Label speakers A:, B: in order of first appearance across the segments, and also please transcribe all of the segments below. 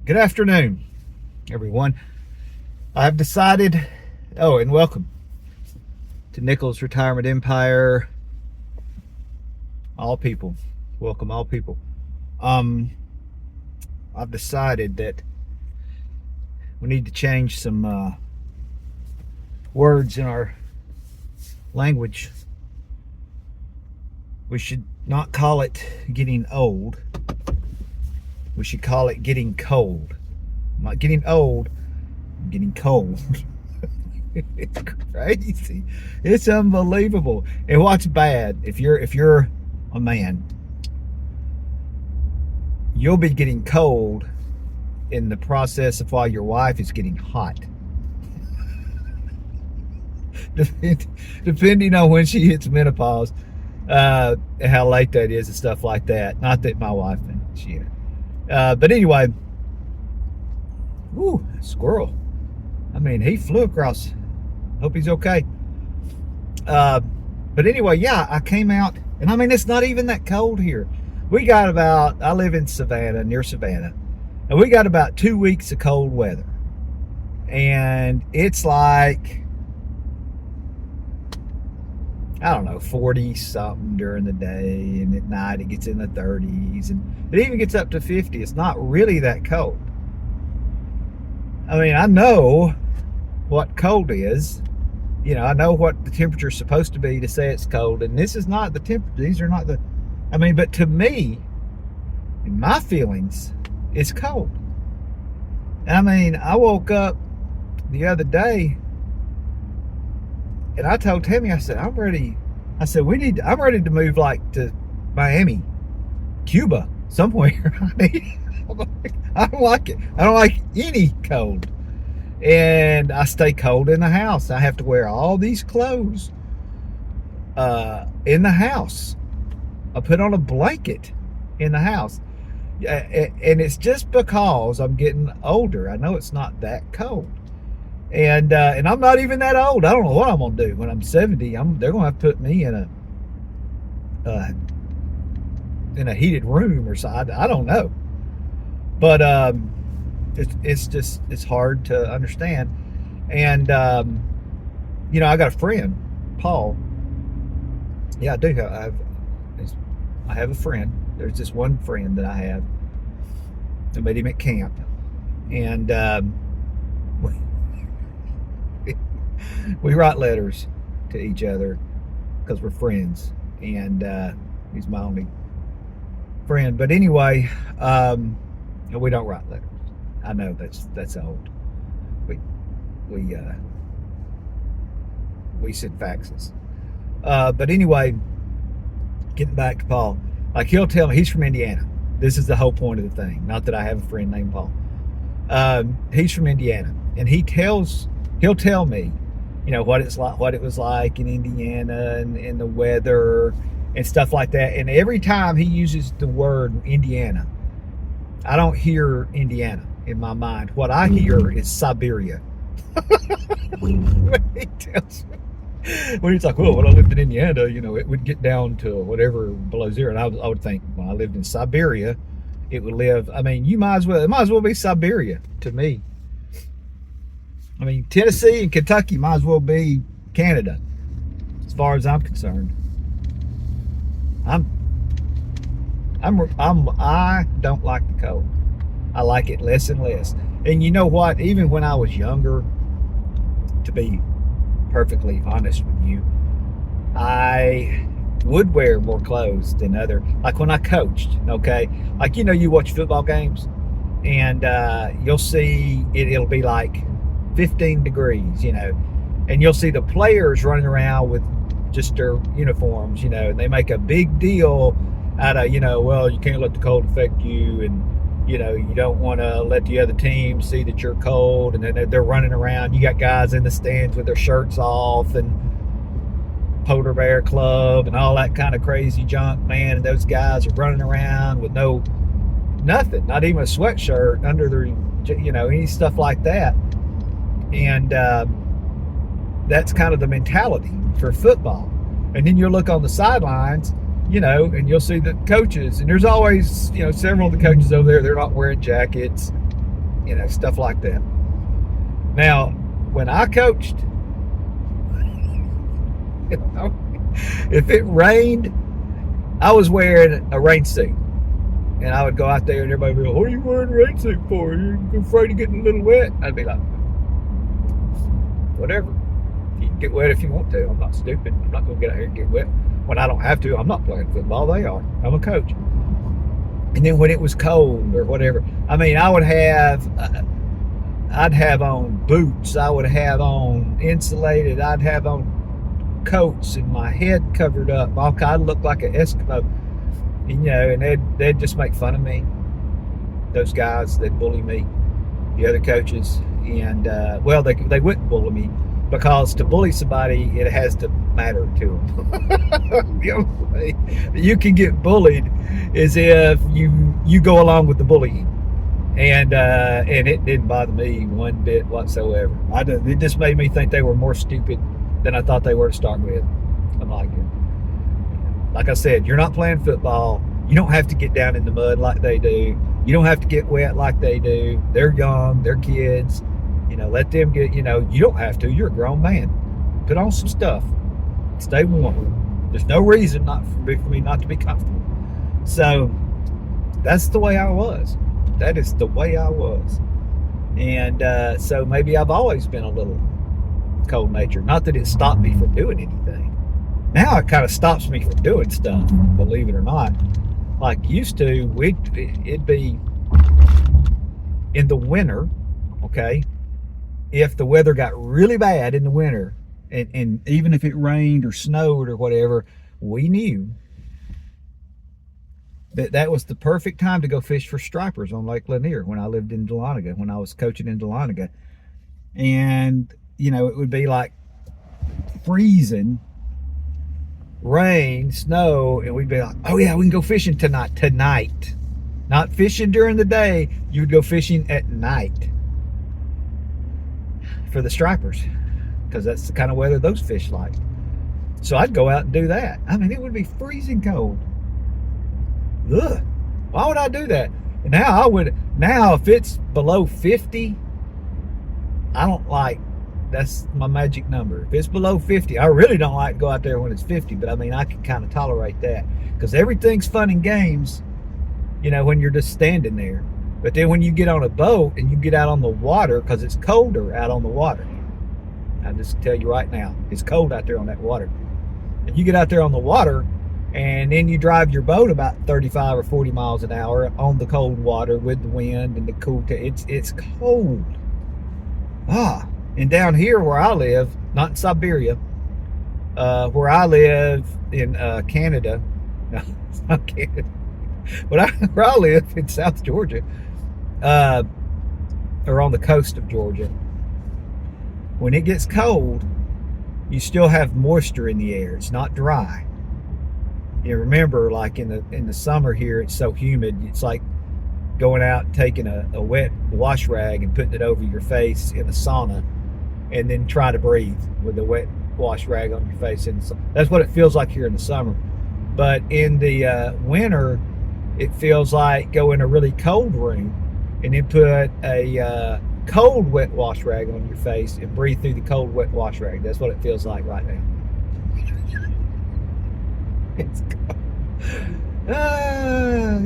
A: Good afternoon, everyone. I've decided, and welcome to Nichols Retirement Empire. All people, welcome all people. I've decided that we need to change some words in our language. We should not call it getting old. We should call it getting cold. I'm not getting old, I'm getting cold. It's crazy. It's unbelievable. And what's bad, if you're a man, you'll be getting cold in the process of while your wife is getting hot. Depending on when she hits menopause, how late that is and stuff like that. Not that my wife, she but anyway, squirrel. I mean, he flew across. Hope he's okay. But anyway, yeah, I came out, and I mean, it's not even that cold here. We got I live in Savannah, near Savannah, and we got about 2 weeks of cold weather. And it's like, I don't know, 40 something during the day, and at night it gets in the 30s, and it even gets up to 50. It's not really that cold. I mean, I know what cold is. You know, I know what the temperature is supposed to be to say it's cold, and this is not the temperature. These are not the, but to me, in my feelings, it's cold. I mean, I woke up the other day, and I told Tammy, I said, I'm ready. I said, I'm ready to move like to Miami, Cuba, somewhere. I don't like it. I don't like any cold. And I stay cold in the house. I have to wear all these clothes in the house. I put on a blanket in the house. And it's just because I'm getting older. I know it's not that cold. And I'm not even that old. I don't know what I'm gonna do when I'm 70. They're gonna have to put me in a heated room or something. I don't know. But it's hard to understand. And I got a friend, Paul. Yeah, I do I have a friend. There's this one friend that I have. I met him at camp, and we write letters to each other because we're friends, and he's my only friend. But anyway, we don't write letters. I know that's old. We send faxes. But anyway, getting back to Paul, like he'll tell me he's from Indiana. This is the whole point of the thing. Not that I have a friend named Paul. He's from Indiana, and he'll tell me, what it was like in Indiana and the weather and stuff like that. And every time he uses the word Indiana, I don't hear Indiana in my mind. What I hear is Siberia. When he tells me, when he's like, well, when I lived in Indiana, it would get down to whatever below zero. And I would think, when I lived in Siberia, it would live. I mean, it might as well be Siberia to me. I mean, Tennessee and Kentucky might as well be Canada, as far as I'm concerned. I don't like the cold. I like it less and less. And you know what? Even when I was younger, to be perfectly honest with you, I would wear more clothes than like when I coached, okay? Like, you watch football games, and you'll see it'll be like 15 degrees, and you'll see the players running around with just their uniforms, and they make a big deal out of, well, you can't let the cold affect you, and you don't want to let the other team see that you're cold, and then they're running around. You got guys in the stands with their shirts off and Polar Bear Club and all that kind of crazy junk, man, and those guys are running around with nothing, not even a sweatshirt under their, any stuff like that. And that's kind of the mentality for football. And then you'll look on the sidelines, and you'll see the coaches, and there's always, several of the coaches over there, they're not wearing jackets. stuff like that. Now, when I coached, if it rained, I was wearing a rain suit. And I would go out there and everybody would be like, what are you wearing a rain suit for? You're afraid of getting a little wet? I'd be like, whatever. You can get wet if you want to. I'm not stupid. I'm not going to get out here and get wet when I don't have to. I'm not playing football. They are. I'm a coach. And then when it was cold or whatever, I mean, I'd have on boots. I would have on insulated. I'd have on coats and my head covered up. I'd look like an Eskimo. And they'd just make fun of me. Those guys, they'd bully me, the other coaches. And, they wouldn't bully me because to bully somebody, it has to matter to them. The only way you can get bullied is if you go along with the bullying. And it didn't bother me one bit whatsoever. It just made me think they were more stupid than I thought they were to start with. I'm like I said, you're not playing football. You don't have to get down in the mud like they do. You don't have to get wet like they do. They're young. They're kids. Let them get, you don't have to. You're a grown man. Put on some stuff. Stay warm. There's no reason for me not to be comfortable. So that's the way I was. That is the way I was. And so maybe I've always been a little cold natured. Not that it stopped me from doing anything. Now it kind of stops me from doing stuff, believe it or not. Like used to, it'd be in the winter, okay? If the weather got really bad in the winter, and even if it rained or snowed or whatever, we knew that was the perfect time to go fish for stripers on Lake Lanier when I lived in Dahlonega, when I was coaching in Dahlonega. And, it would be like freezing, rain, snow, and we'd be like, oh yeah, we can go fishing tonight. Not fishing during the day. You would go fishing at night for the stripers because that's the kind of weather those fish like. So I'd go out and do that. I mean, it would be freezing cold. Ugh. Why would I do that? And now if it's below 50, I don't like, that's my magic number. If it's below 50, I really don't like to go out there when it's 50, but I mean, I can kind of tolerate that because everything's fun and games, when you're just standing there. But then when you get on a boat and you get out on the water, because it's colder out on the water, I just tell you right now, it's cold out there on that water. And you get out there on the water and then you drive your boat about 35 or 40 miles an hour on the cold water with the wind and the cool, it's cold. And down here where I live, not in Siberia, where I live in Canada, no, it's not Canada, but where I live in South Georgia, or on the coast of Georgia, when it gets cold, you still have moisture in the air. It's not dry. Remember, like in the summer here, it's so humid. It's like going out and taking a wet wash rag and putting it over your face in a sauna, and then try to breathe with the wet wash rag on your face. And that's what it feels like here in the summer. But in the winter, it feels like go in a really cold room and then put a cold wet wash rag on your face and breathe through the cold wet wash rag. That's what it feels like right now. It's cold.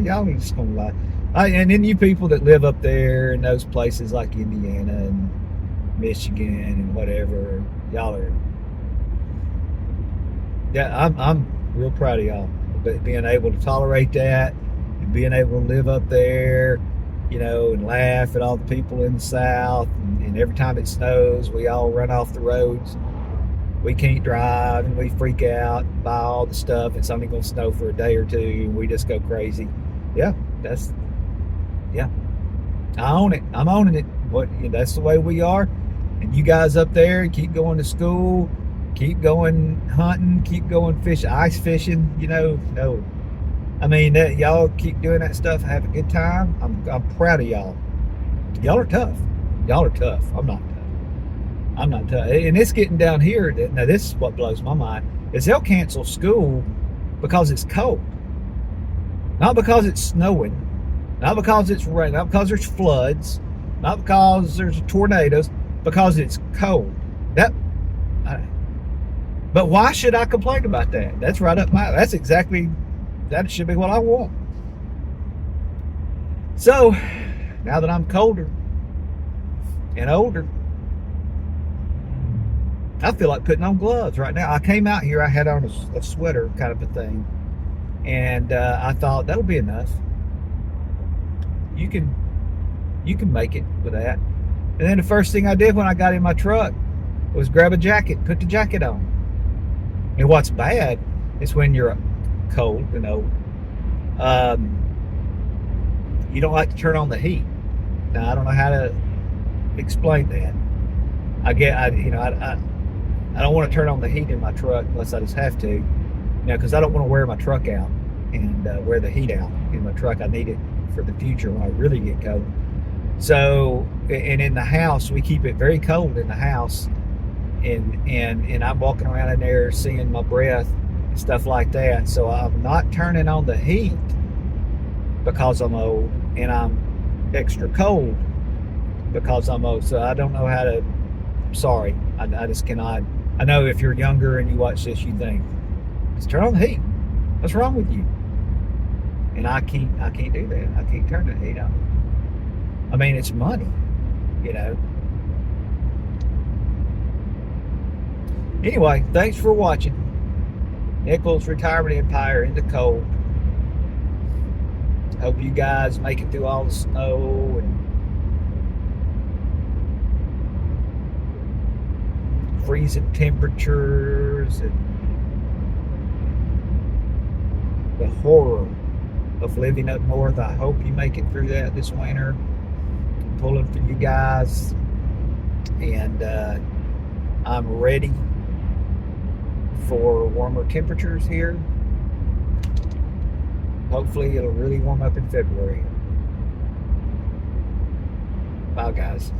A: Y'all are just gonna lie. And then you people that live up there in those places like Indiana and Michigan and whatever, y'all are. Yeah, I'm real proud of y'all, but being able to tolerate that and being able to live up there, and laugh at all the people in the South. And every time it snows, we all run off the roads. We can't drive and we freak out, buy all the stuff. It's only going to snow for a day or two, and we just go crazy. Yeah, I own it. I'm owning it. That's the way we are. And you guys up there keep going to school, keep going hunting, keep going fishing, ice fishing. No. I mean, y'all keep doing that stuff. Have a good time. I'm proud of y'all. Y'all are tough. I'm not tough. And it's getting down here. Now, this is what blows my mind, is they'll cancel school because it's cold. Not because it's snowing. Not because it's raining. Not because there's floods. Not because there's tornadoes, because it's cold. That, I, but why should I complain about that? That's right up my. That's exactly. That should be what I want. So, now that I'm colder and older, I feel like putting on gloves right now. I came out here. I had on a sweater kind of a thing, and I thought that'll be enough. You can make it with that. And then the first thing I did when I got in my truck was grab a jacket, put the jacket on. And what's bad is when you're cold and old, you don't like to turn on the heat. Now I don't know how to explain that. I don't want to turn on the heat in my truck unless I just have to, because I don't want to wear my truck out and wear the heat out in my truck. I need it for the future when I really get cold. So, and in the house, we keep it very cold in the house, and I'm walking around in there seeing my breath and stuff like that. So I'm not turning on the heat because I'm old, and I'm extra cold because I'm old. So I don't know how to. I'm sorry, I just cannot. I know if you're younger and you watch this, you think, just turn on the heat. What's wrong with you? And I can't do that. I can't turn the heat on. I mean, it's money, Anyway, thanks for watching. Nichols Retirement Empire in the cold. Hope you guys make it through all the snow and freezing temperatures and the horror of living up north. I hope you make it through that this winter. I'm pulling for you guys, and I'm ready for warmer temperatures here. Hopefully it'll really warm up in February. Bye, guys.